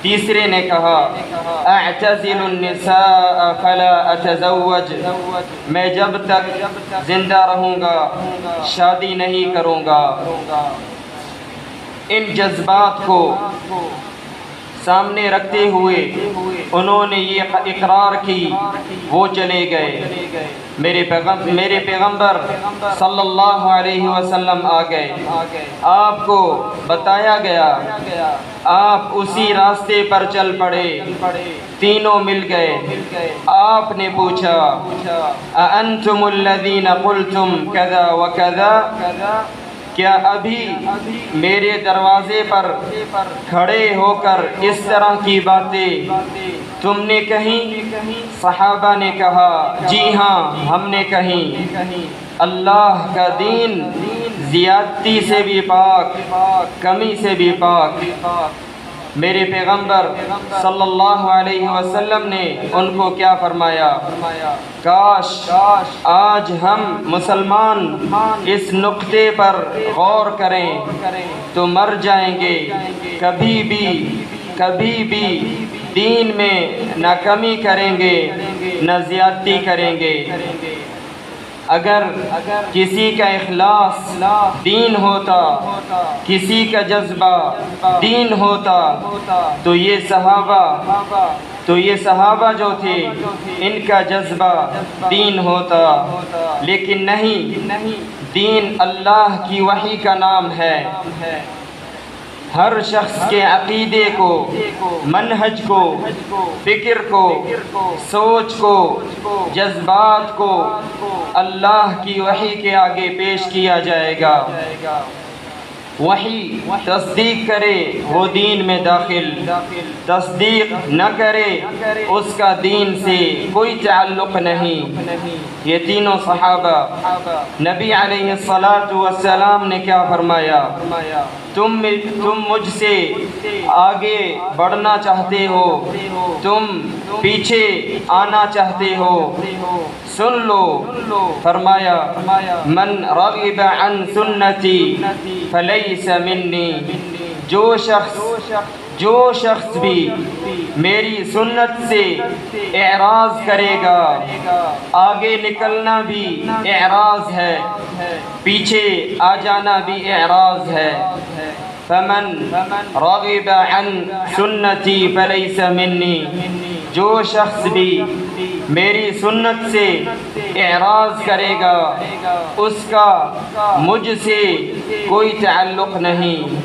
تیسرے نے کہا اعتزل النساء فلا اتزوج، میں جب تک زندہ رہوں گا شادی نہیں کروں گا۔ ان جذبات کو سامنے رکھتے ہوئے انہوں نے یہ اقرار کی، وہ چلے گئے۔ میرے پیغمبر صلی اللہ علیہ وسلم آ گئے، آپ کو بتایا گیا، آپ اسی راستے پر چل پڑے، تینوں مل گئے۔ آپ نے پوچھا اَأَنْتُمُ الَّذِينَ قُلْتُمْ كَذَا وَكَذَا، کیا ابھی میرے دروازے پر کھڑے ہو کر اس طرح کی باتیں تم نے کہیں؟ صحابہ نے کہا جی ہاں ہم نے کہیں۔ اللہ کا دین زیادتی سے بھی پاک، کمی سے بھی پاک۔ میرے پیغمبر صلی اللہ علیہ وسلم نے ان کو کیا فرمایا؟ کاش آج ہم مسلمان اس نقطے پر غور کریں تو مر جائیں گے۔ کبھی بھی دین میں نہ کمی کریں گے نہ زیادتی کریں گے۔ اگر کسی کا اخلاص دین ہوتا، کسی کا جذبہ دین ہوتا تو یہ صحابہ جو تھے ان کا جذبہ دین ہوتا، لیکن نہیں، دین اللہ کی وحی کا نام ہے۔ ہر شخص کے عقیدے کو، منہج کو، فکر کو، سوچ کو، جذبات کو اللہ کی وحی کے آگے پیش کیا جائے گا۔ وحی تصدیق کرے وہ دین میں داخل، تصدیق نہ کرے اس کا دین سے کوئی تعلق نہیں۔ یہ تینوں صحابہ، نبی علیہ السلام نے کیا فرمایا؟ تم مجھ سے آگے بڑھنا چاہتے ہو، تم پیچھے آنا چاہتے ہو، سن لو۔ فرمایا من رغب عن سنتی فلیس منی، جو شخص بھی میری سنت سے اعراض کرے گا، آگے نکلنا بھی اعراض ہے، پیچھے آ جانا بھی اعراض ہے۔ فمن رغب عن سنتی فلیس منی، جو شخص بھی میری سنت سے اعراض کرے گا اس کا مجھ سے کوئی تعلق نہیں۔